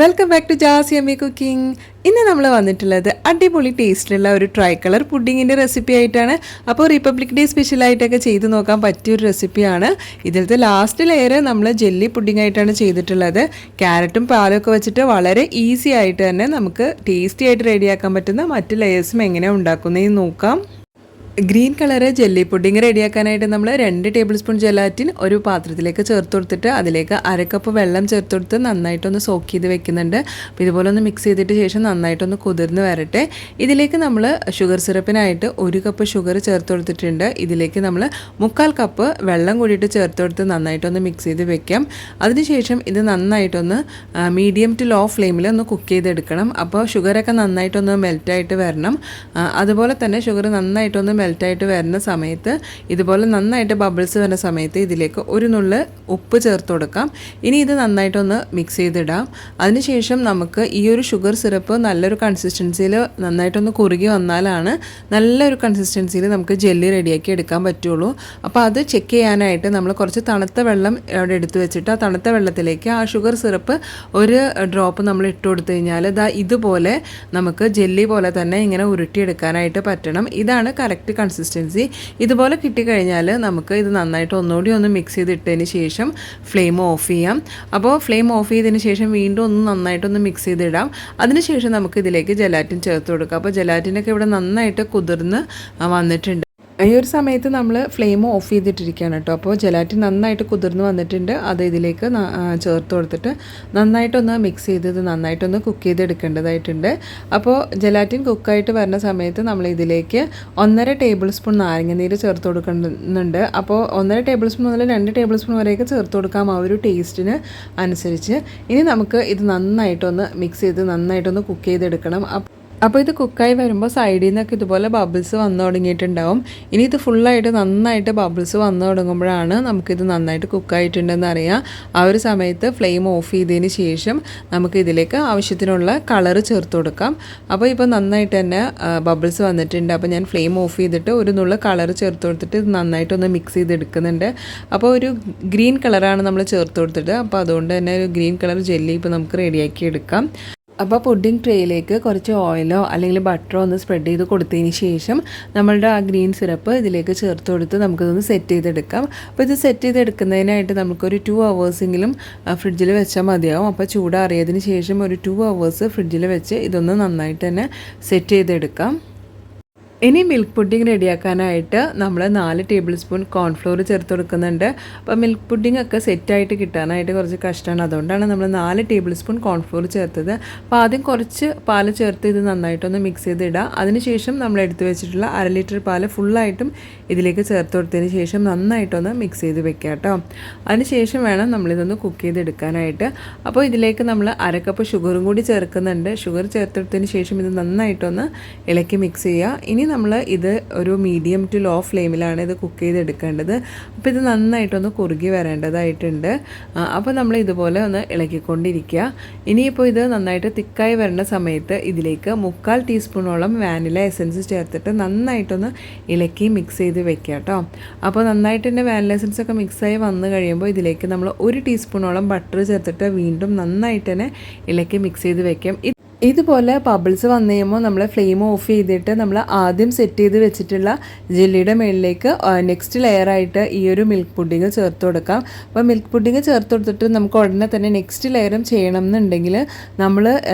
Welcome back to Jassie അമ്മി cooking. ഇന്ന് നമ്മൾ വന്നിട്ടുള്ളത് അടിപൊളി ടേസ്റ്റിലുള്ള ഒരു ട്രൈക്കളർ പുഡിങ്ങിൻ്റെ റെസിപ്പി ആയിട്ടാണ്. അപ്പോൾ റിപ്പബ്ലിക് ഡേ സ്പെഷ്യലായിട്ടൊക്കെ ചെയ്ത് നോക്കാൻ പറ്റിയൊരു റെസിപ്പിയാണ്. ഇതിലത്തെ ലാസ്റ്റ് ലെയർ നമ്മൾ ജെല്ലി പുഡിംഗ് ആയിട്ടാണ് ചെയ്തിട്ടുള്ളത്. ക്യാരറ്റും പാലും ഒക്കെ വെച്ചിട്ട് വളരെ ഈസി ആയിട്ട് തന്നെ നമുക്ക് ടേസ്റ്റി ആയിട്ട് റെഡിയാക്കാൻ പറ്റുന്ന മറ്റ് ലെയേഴ്സും എങ്ങനെയാണ് ഉണ്ടാക്കുന്നതെന്ന് നോക്കാം. ഗ്രീൻ കളറ് ജെല്ലി പുഡിംഗ് റെഡിയാക്കാനായിട്ട് നമ്മൾ 2 ടേബിൾ സ്പൂൺ ജെലാറ്റിൻ ഒരു പാത്രത്തിലേക്ക് ചേർത്ത് കൊടുത്തിട്ട് അതിലേക്ക് 1/2 കപ്പ് വെള്ളം ചേർത്ത് കൊടുത്ത് നന്നായിട്ടൊന്ന് സോക്ക് ചെയ്ത് വെക്കുന്നുണ്ട്. അപ്പോൾ ഇതുപോലെ ഒന്ന് മിക്സ് ചെയ്തിട്ട് ശേഷം നന്നായിട്ടൊന്ന് കുതിർന്ന് വരട്ടെ. ഇതിലേക്ക് നമ്മൾ ഷുഗർ സിറപ്പിനായിട്ട് 1 കപ്പ് ഷുഗർ ചേർത്ത് കൊടുത്തിട്ടുണ്ട്. ഇതിലേക്ക് നമ്മൾ 1/4 കപ്പ് വെള്ളം കൂടിയിട്ട് ചേർത്ത് കൊടുത്ത് നന്നായിട്ടൊന്ന് മിക്സ് ചെയ്ത് വെക്കാം. അതിനുശേഷം ഇത് നന്നായിട്ടൊന്ന് മീഡിയം ടു ലോ ഫ്ലെയിമിൽ ഒന്ന് കുക്ക് ചെയ്തെടുക്കണം. അപ്പോൾ ഷുഗറൊക്കെ നന്നായിട്ടൊന്ന് മെൽറ്റായിട്ട് വരണം. അതുപോലെ തന്നെ ഷുഗർ നന്നായിട്ടൊന്ന് മെൽറ്റായിട്ട് വരുന്ന സമയത്ത് ഇതുപോലെ നന്നായിട്ട് ബബിൾസ് വരുന്ന സമയത്ത് ഇതിലേക്ക് ഒരു നുള്ള് ഉപ്പ് ചേർത്ത് കൊടുക്കാം. ഇനി ഇത് നന്നായിട്ടൊന്ന് മിക്സ് ചെയ്തിടാം. അതിനുശേഷം നമുക്ക് ഈ ഒരു ഷുഗർ സിറപ്പ് നല്ലൊരു കൺസിസ്റ്റൻസിയിൽ നന്നായിട്ടൊന്ന് കുറുകി വന്നാലാണ് നല്ലൊരു കൺസിസ്റ്റൻസിയിൽ നമുക്ക് ജെല്ലി റെഡിയാക്കി എടുക്കാൻ പറ്റുള്ളൂ. അപ്പോൾ അത് ചെക്ക് ചെയ്യാനായിട്ട് നമ്മൾ കുറച്ച് തണുത്ത വെള്ളം അവിടെ എടുത്ത് വെച്ചിട്ട് ആ തണുത്ത വെള്ളത്തിലേക്ക് ആ ഷുഗർ സിറപ്പ് ഒരു ഡ്രോപ്പ് നമ്മൾ ഇട്ട് കൊടുത്തു കഴിഞ്ഞാൽ ഇതുപോലെ നമുക്ക് ജെല്ലി പോലെ തന്നെ ഇങ്ങനെ ഉരുട്ടിയെടുക്കാനായിട്ട് പറ്റണം. ഇതാണ് കറക്റ്റ് കൺസിസ്റ്റൻസി. ഇതുപോലെ കിട്ടിക്കഴിഞ്ഞാൽ നമുക്ക് ഇത് നന്നായിട്ട് ഒന്നുകൂടി ഒന്ന് മിക്സ് ചെയ്തിട്ടതിന് ശേഷം ഫ്ലെയിം ഓഫ് ചെയ്യാം. അപ്പോൾ ഫ്ലെയിം ഓഫ് ചെയ്തതിന് ശേഷം വീണ്ടും ഒന്ന് നന്നായിട്ടൊന്ന് മിക്സ് ചെയ്തിടാം. അതിനുശേഷം നമുക്ക് ഇതിലേക്ക് ജെലാറ്റിൻ ചേർത്ത് കൊടുക്കാം. അപ്പോൾ ജെലാറ്റിനൊക്കെ ഇവിടെ നന്നായിട്ട് കുതിർന്ന് വന്നിട്ടുണ്ട്. ഈ ഒരു സമയത്ത് നമ്മൾ ഫ്ലെയിം ഓഫ് ചെയ്തിട്ടിരിക്കുകയാണ് കേട്ടോ. അപ്പോൾ ജെലാറ്റിൻ നന്നായിട്ട് കുതിർന്ന് വന്നിട്ടുണ്ട്. അത് ഇതിലേക്ക് ചേർത്ത് കൊടുത്തിട്ട് നന്നായിട്ടൊന്ന് മിക്സ് ചെയ്ത് ഇത് നന്നായിട്ടൊന്ന് കുക്ക് ചെയ്തെടുക്കേണ്ടതായിട്ടുണ്ട്. അപ്പോൾ ജെലാറ്റിൻ കുക്കായിട്ട് വരുന്ന സമയത്ത് നമ്മൾ ഇതിലേക്ക് 1.5 ടേബിൾ സ്പൂൺ നാരങ്ങനീര് ചേർത്ത് കൊടുക്കുന്നുണ്ട്. അപ്പോൾ 1.5 ടേബിൾ സ്പൂൺ മുതൽ 2 ടേബിൾ സ്പൂൺ വരെയൊക്കെ ചേർത്ത് കൊടുക്കാം ആ ഒരു ടേസ്റ്റിന് അനുസരിച്ച്. ഇനി നമുക്ക് ഇത് നന്നായിട്ടൊന്ന് മിക്സ് ചെയ്ത് നന്നായിട്ടൊന്ന് കുക്ക് ചെയ്തെടുക്കണം. അപ്പോൾ ഇത് കുക്കായി വരുമ്പോൾ സൈഡിൽ നിന്നൊക്കെ ഇതുപോലെ ബബിൾസ് വന്നു തുടങ്ങിയിട്ടുണ്ടാവും. ഇനി ഇത് ഫുള്ളായിട്ട് നന്നായിട്ട് ബബിൾസ് വന്നു തുടങ്ങുമ്പോഴാണ് നമുക്കിത് നന്നായിട്ട് കുക്കായിട്ടുണ്ടെന്ന് അറിയാം. ആ ഒരു സമയത്ത് ഫ്ലെയിം ഓഫ് ചെയ്തതിന് ശേഷം നമുക്ക് ഇതിലേക്ക് ആവശ്യത്തിനുള്ള കളറ് ചേർത്ത് കൊടുക്കാം. അപ്പോൾ ഇപ്പോൾ നന്നായിട്ട് തന്നെ ബബിൾസ് വന്നിട്ടുണ്ട്. അപ്പോൾ ഞാൻ ഫ്ലെയിം ഓഫ് ചെയ്തിട്ട് ഒരു നുള്ള കളറ് ചേർത്ത് കൊടുത്തിട്ട് ഇത് നന്നായിട്ടൊന്ന് മിക്സ് ചെയ്തെടുക്കുന്നുണ്ട്. അപ്പോൾ ഒരു ഗ്രീൻ കളറാണ് നമ്മൾ ചേർത്ത് കൊടുത്തിട്ട്. അപ്പോൾ അതുകൊണ്ട് തന്നെ ഒരു ഗ്രീൻ കളർ ജെല്ലി ഇപ്പോൾ നമുക്ക് റെഡിയാക്കി എടുക്കാം. അപ്പോൾ പുഡിംഗ് ട്രേയിലേക്ക് കുറച്ച് ഓയിലോ അല്ലെങ്കിൽ ബട്ടറോ ഒന്ന് സ്പ്രെഡ് ചെയ്ത് കൊടുത്തതിന് ശേഷം നമ്മളുടെ ആ ഗ്രീൻ സിറപ്പ് ഇതിലേക്ക് ചേർത്ത് കൊടുത്ത് നമുക്കിതൊന്ന് സെറ്റ് ചെയ്തെടുക്കാം. അപ്പോൾ ഇത് സെറ്റ് ചെയ്തെടുക്കുന്നതിനായിട്ട് നമുക്കൊരു 2 hours ഫ്രിഡ്ജിൽ വെച്ചാൽ മതിയാവും. അപ്പോൾ ചൂടാറിയതിന് ശേഷം ഒരു 2 hours ഫ്രിഡ്ജിൽ വെച്ച് ഇതൊന്ന് നന്നായിട്ട് തന്നെ സെറ്റ് ചെയ്തെടുക്കാം. ഇനി മിൽക്ക് പുഡിംഗ് റെഡിയാക്കാനായിട്ട് നമ്മൾ 4 ടേബിൾ സ്പൂൺ കോൺഫ്ലോർ ചേർത്ത് കൊടുക്കുന്നുണ്ട്. അപ്പോൾ മിൽക്ക് പുഡിംഗ് ഒക്കെ സെറ്റായിട്ട് കിട്ടാനായിട്ട് കുറച്ച് കഷ്ടമാണ്. അതുകൊണ്ടാണ് നമ്മൾ 4 ടേബിൾ സ്പൂൺ കോൺഫ്ലോർ ചേർത്തത്. അപ്പോൾ ആദ്യം കുറച്ച് പാൽ ചേർത്ത് ഇത് നന്നായിട്ടൊന്ന് മിക്സ് ചെയ്തിടുക. അതിനുശേഷം നമ്മൾ എടുത്തു വെച്ചിട്ടുള്ള 1/2 ലിറ്റർ പാൽ ഫുള്ളായിട്ടും ഇതിലേക്ക് ചേർത്ത് കൊടുത്തതിന് ശേഷം നന്നായിട്ടൊന്ന് മിക്സ് ചെയ്ത് വെക്കാം കേട്ടോ. അതിനുശേഷം വേണം നമ്മളിതൊന്ന് കുക്ക് ചെയ്തെടുക്കാനായിട്ട്. അപ്പോൾ ഇതിലേക്ക് നമ്മൾ 1/2 കപ്പ് ഷുഗറും കൂടി ചേർക്കുന്നുണ്ട്. ഷുഗർ ചേർത്തെടുത്തതിന് ശേഷം ഇത് നന്നായിട്ടൊന്ന് ഇളക്കി മിക്സ് ചെയ്യുക. ഇനി നമ്മൾ ഇത് ഒരു മീഡിയം ടു ലോ ഫ്ലെയിമിലാണ് ഇത് കുക്ക് ചെയ്തെടുക്കേണ്ടത്. അപ്പോൾ ഇത് നന്നായിട്ടൊന്ന് കുറുകി വരേണ്ടതായിട്ടുണ്ട്. അപ്പോൾ നമ്മൾ ഇതുപോലെ ഒന്ന് ഇളക്കിക്കൊണ്ടിരിക്കുക. ഇനിയിപ്പോൾ ഇത് നന്നായിട്ട് തിക്കായി വരുന്ന സമയത്ത് ഇതിലേക്ക് 1/4 ടീസ്പൂണോളം വാനില എസൻസ് ചേർത്തിട്ട് നന്നായിട്ടൊന്ന് ഇളക്കി മിക്സ് ചെയ്ത് വെക്കുക കേട്ടോ. അപ്പോൾ നന്നായിട്ട് തന്നെ വാനില എസൻസ് ഒക്കെ മിക്സായി വന്നു കഴിയുമ്പോൾ ഇതിലേക്ക് നമ്മൾ 1 ടീസ്പൂണോളം ബട്ടർ ചേർത്തിട്ട് വീണ്ടും നന്നായിട്ട് തന്നെ ഇളക്കി മിക്സ് ചെയ്ത് വെക്കാം. ഇതുപോലെ ബബിൾസ് വന്നു കഴിയുമ്പോൾ നമ്മൾ ഫ്ലെയിം ഓഫ് ചെയ്തിട്ട് നമ്മൾ ആദ്യം സെറ്റ് ചെയ്ത് വെച്ചിട്ടുള്ള ജെല്ലിയുടെ മുകളിലേക്ക് നെക്സ്റ്റ് ലെയറായിട്ട് ഈ ഒരു മിൽക്ക് പുഡിംഗ് ചേർത്ത് കൊടുക്കാം. അപ്പോൾ മിൽക്ക് പുഡിംഗ് ചേർത്ത് കൊടുത്തിട്ട് നമുക്ക് ഉടനെ തന്നെ നെക്സ്റ്റ് ലെയറും ചെയ്യണം എന്നുണ്ടെങ്കിൽ നമ്മൾ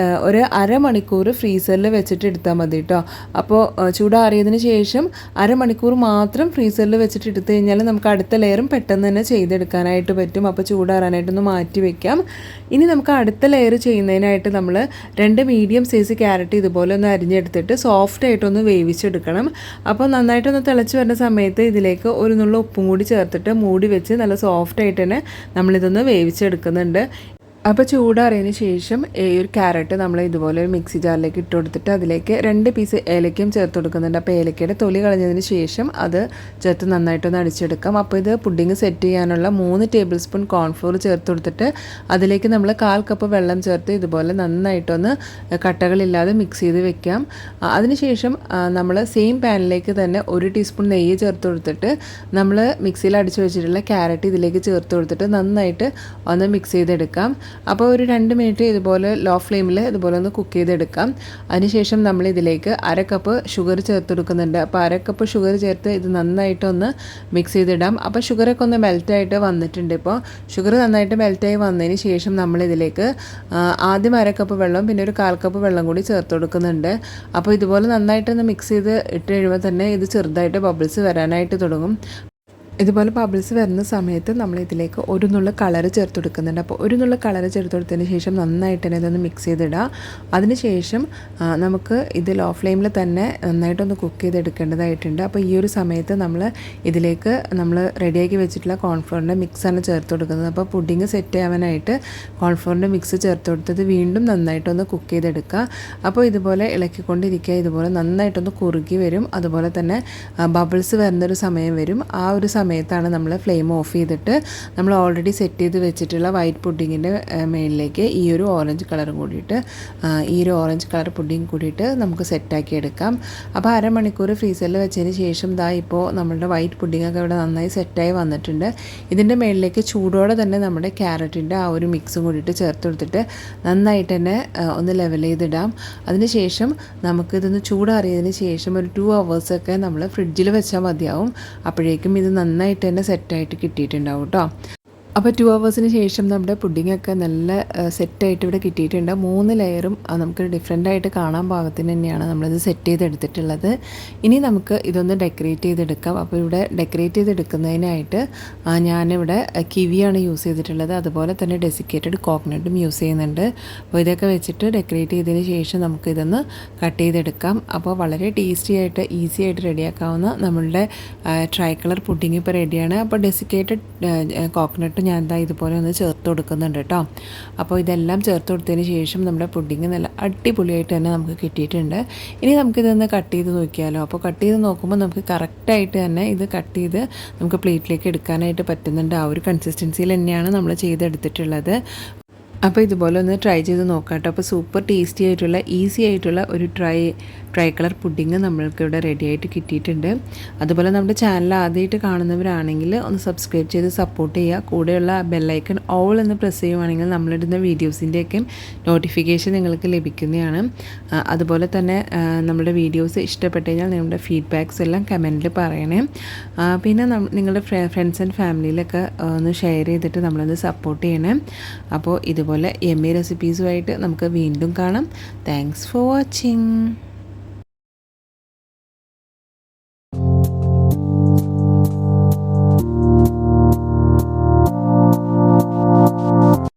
ഒരു 1/2 മണിക്കൂർ ഫ്രീസറിൽ വെച്ചിട്ട് എടുത്താൽ മതി കേട്ടോ. അപ്പോൾ ചൂടാറിയതിന് ശേഷം 1/2 മണിക്കൂർ മാത്രം ഫ്രീസറിൽ വെച്ചിട്ട് എടുത്തു കഴിഞ്ഞാൽ നമുക്ക് അടുത്ത ലെയറും പെട്ടെന്ന് തന്നെ ചെയ്തെടുക്കാനായിട്ട് പറ്റും. അപ്പോൾ ചൂടാറാനായിട്ടൊന്ന് മാറ്റി വെക്കാം. ഇനി നമുക്ക് അടുത്ത ലെയർ ചെയ്യുന്നതിനായിട്ട് നമ്മൾ 2 മീഡിയം സൈസ് ക്യാരറ്റ് ഇതുപോലെ ഒന്ന് അരിഞ്ഞെടുത്തിട്ട് സോഫ്റ്റായിട്ടൊന്ന് വേവിച്ചെടുക്കണം. അപ്പോൾ നന്നായിട്ടൊന്ന് തിളച്ച് വരുന്ന സമയത്ത് ഇതിലേക്ക് ഒരു നുള്ള ഉപ്പും കൂടി ചേർത്തിട്ട് മൂടി വെച്ച് നല്ല സോഫ്റ്റായിട്ട് തന്നെ നമ്മളിതൊന്ന് വേവിച്ചെടുക്കുന്നുണ്ട്. അപ്പോൾ ചൂടാറിയതിന് ശേഷം ഈ ഒരു ക്യാരറ്റ് നമ്മൾ ഇതുപോലെ ഒരു മിക്സി ജാറിലേക്ക് ഇട്ട് കൊടുത്തിട്ട് അതിലേക്ക് 2 പീസ് ഏലക്കയും ചേർത്ത് കൊടുക്കുന്നുണ്ട്. അപ്പോൾ ഏലക്കയുടെ തൊലി കളഞ്ഞതിന് ശേഷം അത് ചേർത്ത് നന്നായിട്ടൊന്ന് അടിച്ചെടുക്കാം. അപ്പോൾ ഇത് പുഡിംഗ് സെറ്റ് ചെയ്യാനുള്ള 3 ടേബിൾ സ്പൂൺ കോൺഫ്ലോർ ചേർത്ത് കൊടുത്തിട്ട് അതിലേക്ക് നമ്മൾ 1/4 കപ്പ് വെള്ളം ചേർത്ത് ഇതുപോലെ നന്നായിട്ടൊന്ന് കട്ടകളില്ലാതെ മിക്സ് ചെയ്ത് വെക്കാം. അതിനുശേഷം നമ്മൾ സെയിം പാനിലേക്ക് തന്നെ 1 ടീസ്പൂൺ നെയ്യ് ചേർത്ത് കൊടുത്തിട്ട് നമ്മൾ മിക്സിയിൽ അടിച്ച് വെച്ചിട്ടുള്ള ക്യാരറ്റ് ഇതിലേക്ക് ചേർത്ത് കൊടുത്തിട്ട് നന്നായിട്ട് ഒന്ന് മിക്സ് ചെയ്തെടുക്കാം. അപ്പോൾ ഒരു 2 മിനിറ്റ് ഇതുപോലെ ലോ ഫ്ലെയിമിൽ ഇതുപോലെ ഒന്ന് കുക്ക് ചെയ്തെടുക്കാം. അതിനുശേഷം നമ്മൾ ഇതിലേക്ക് 1/2 കപ്പ് ഷുഗർ ചേർത്ത് കൊടുക്കുന്നുണ്ട്. അപ്പോൾ 1/2 കപ്പ് ഷുഗർ ചേർത്ത് ഇത് നന്നായിട്ടൊന്ന് മിക്സ് ചെയ്തിടാം. അപ്പോൾ ഷുഗറൊക്കെ ഒന്ന് മെൽറ്റായിട്ട് വന്നിട്ടുണ്ട്. ഇപ്പോൾ ഷുഗർ നന്നായിട്ട് മെൽറ്റായി വന്നതിന് ശേഷം നമ്മളിതിലേക്ക് ആദ്യം 1/2 കപ്പ് വെള്ളം പിന്നെ ഒരു 1/4 കപ്പ് വെള്ളം കൂടി ചേർത്ത് കൊടുക്കുന്നുണ്ട്. അപ്പോൾ ഇതുപോലെ നന്നായിട്ടൊന്ന് മിക്സ് ചെയ്ത് ഇട്ട് കഴിയുമ്പോൾ തന്നെ ഇത് ചെറുതായിട്ട് ബബിൾസ് വരാനായിട്ട് തുടങ്ങും. ഇതുപോലെ ബബിൾസ് വരുന്ന സമയത്ത് നമ്മൾ ഇതിലേക്ക് ഒരു നുള്ള കളർ ചേർത്ത് കൊടുക്കുന്നുണ്ട്. അപ്പോൾ ഒരു നുള്ള കളർ ചേർത്ത് കൊടുത്തതിന് ശേഷം നന്നായിട്ട് തന്നെ ഇതൊന്ന് മിക്സ് ചെയ്തിടുക. അതിന് ശേഷം നമുക്ക് ഇത് ലോ ഫ്ലെയിമിൽ തന്നെ നന്നായിട്ടൊന്ന് കുക്ക് ചെയ്തെടുക്കേണ്ടതായിട്ടുണ്ട്. അപ്പോൾ ഈ ഒരു സമയത്ത് ഇതിലേക്ക് നമ്മൾ റെഡിയാക്കി വെച്ചിട്ടുള്ള കോൺഫ്ലോറിൻ്റെ മിക്സാണ് ചേർത്ത് കൊടുക്കുന്നത്. അപ്പോൾ പുഡിങ് സെറ്റ് ആവാനായിട്ട് കോൺഫ്ലോറിൻ്റെ മിക്സ് ചേർത്ത് കൊടുത്തത് വീണ്ടും നന്നായിട്ടൊന്ന് കുക്ക് ചെയ്തെടുക്കുക. അപ്പോൾ ഇതുപോലെ ഇളക്കിക്കൊണ്ടിരിക്കുക. ഇതുപോലെ നന്നായിട്ടൊന്ന് കുറുകി വരും. അതുപോലെ തന്നെ ബബിൾസ് വരുന്നൊരു സമയം വരും. ആ ഒരു സമയത്താണ് നമ്മൾ ഫ്ലെയിം ഓഫ് ചെയ്തിട്ട് നമ്മൾ ഓൾറെഡി സെറ്റ് ചെയ്ത് വെച്ചിട്ടുള്ള വൈറ്റ് പുഡിങ്ങിൻ്റെ മേളിലേക്ക് ഈ ഒരു ഓറഞ്ച് കളറും കൂടിയിട്ട് ഈ ഒരു ഓറഞ്ച് കളർ പുഡിങ് കൂടിയിട്ട് നമുക്ക് സെറ്റാക്കി എടുക്കാം. അപ്പോൾ 1/2 മണിക്കൂർ ഫ്രീസറിൽ വെച്ചതിന് ശേഷം ഇപ്പോൾ നമ്മളുടെ വൈറ്റ് പുഡിങ്ങൊക്കെ ഇവിടെ നന്നായി സെറ്റായി വന്നിട്ടുണ്ട്. ഇതിൻ്റെ മേളിലേക്ക് ചൂടോടെ തന്നെ നമ്മുടെ ക്യാരറ്റിൻ്റെ ആ ഒരു മിക്സും കൂടിയിട്ട് ചേർത്ത് കൊടുത്തിട്ട് നന്നായിട്ട് തന്നെ ഒന്ന് ലെവൽ ചെയ്തിടാം. അതിനുശേഷം നമുക്കിതൊന്ന് ചൂടാറിയതിന് ശേഷം ഒരു 2 hours നമ്മൾ ഫ്രിഡ്ജിൽ വെച്ചാൽ മതിയാവും. അപ്പോഴേക്കും ഇത് നന്നായിട്ട് തന്നെ സെറ്റായിട്ട് കിട്ടിയിട്ടുണ്ടാവും കേട്ടോ. അപ്പോൾ 2 hours ശേഷം നമ്മുടെ പുഡിങ്ങൊക്കെ നല്ല സെറ്റായിട്ട് ഇവിടെ കിട്ടിയിട്ടുണ്ട്. 3 ലെയറും നമുക്ക് ഡിഫറെൻ്റായിട്ട് കാണാൻ പാകത്തിന് തന്നെയാണ് നമ്മളിത് സെറ്റ് ചെയ്തെടുത്തിട്ടുള്ളത്. ഇനി നമുക്ക് ഇതൊന്ന് ഡെക്കറേറ്റ് ചെയ്തെടുക്കാം. അപ്പോൾ ഇവിടെ ഡെക്കറേറ്റ് ചെയ്തെടുക്കുന്നതിനായിട്ട് ഞാനിവിടെ കിവിയാണ് യൂസ് ചെയ്തിട്ടുള്ളത്. അതുപോലെ തന്നെ ഡെസിക്കേറ്റഡ് കോക്കനട്ടും യൂസ് ചെയ്യുന്നുണ്ട്. അപ്പോൾ ഇതൊക്കെ വെച്ചിട്ട് ഡെക്കറേറ്റ് ചെയ്തതിന് ശേഷം നമുക്കിതൊന്ന് കട്ട് ചെയ്തെടുക്കാം. അപ്പോൾ വളരെ ടേസ്റ്റി ആയിട്ട് ഈസി ആയിട്ട് റെഡിയാക്കാവുന്ന നമ്മളുടെ ട്രൈക്കളർ പുഡിങ് ഇപ്പോൾ റെഡിയാണ്. അപ്പോൾ ഡെസിക്കേറ്റഡ് കോക്കനട്ട് ഞാൻ ഇതുപോലെ ഒന്ന് ചേർത്ത് കൊടുക്കുന്നുണ്ട് കേട്ടോ. അപ്പോൾ ഇതെല്ലാം ചേർത്ത് കൊടുത്തതിന് ശേഷം നമ്മുടെ പുഡിങ് നല്ല അടിപൊളിയായിട്ട് തന്നെ നമുക്ക് കിട്ടിയിട്ടുണ്ട്. ഇനി നമുക്കിതൊന്ന് കട്ട് ചെയ്ത് നോക്കിയാലോ. അപ്പോൾ കട്ട് ചെയ്ത് നോക്കുമ്പോൾ നമുക്ക് കറക്റ്റായിട്ട് തന്നെ ഇത് കട്ട് ചെയ്ത് നമുക്ക് പ്ലേറ്റിലേക്ക് എടുക്കാനായിട്ട് പറ്റുന്നുണ്ട്. ആ ഒരു കൺസിസ്റ്റൻസിയിൽ തന്നെയാണ് നമ്മൾ ചെയ്തെടുത്തിട്ടുള്ളത്. അപ്പോൾ ഇതുപോലെ ഒന്ന് ട്രൈ ചെയ്ത് നോക്കാം കേട്ടോ. അപ്പോൾ സൂപ്പർ ടേസ്റ്റി ആയിട്ടുള്ള ഈസി ആയിട്ടുള്ള ഒരു ട്രൈ കളർ പുഡിങ് നമ്മൾക്ക് ഇവിടെ റെഡി ആയിട്ട് കിട്ടിയിട്ടുണ്ട്. അതുപോലെ നമ്മുടെ ചാനൽ ആദ്യമായിട്ട് കാണുന്നവരാണെങ്കിൽ ഒന്ന് സബ്സ്ക്രൈബ് ചെയ്ത് സപ്പോർട്ട് ചെയ്യുക. കൂടെയുള്ള ബെല്ലൈക്കൺ ഓൾ എന്ന് പ്രസ് ചെയ്യുവാണെങ്കിൽ നമ്മളിടുന്ന വീഡിയോസിൻ്റെയൊക്കെ നോട്ടിഫിക്കേഷൻ നിങ്ങൾക്ക് ലഭിക്കുന്നതാണ്. അതുപോലെ തന്നെ നമ്മുടെ വീഡിയോസ് ഇഷ്ടപ്പെട്ട് കഴിഞ്ഞാൽ നിങ്ങളുടെ ഫീഡ്ബാക്സ് എല്ലാം കമൻറ്റിൽ പറയണേ. പിന്നെ നിങ്ങളുടെ ഫ്രണ്ട്സ് ആൻഡ് ഫാമിലിയിലൊക്കെ ഒന്ന് ഷെയർ ചെയ്തിട്ട് നമ്മളൊന്ന് സപ്പോർട്ട് ചെയ്യണേ. അപ്പോൾ ഇതുപോലെ യമ്മി റെസിപ്പീസുമായിട്ട് നമുക്ക് വീണ്ടും കാണാം. Thanks for watching.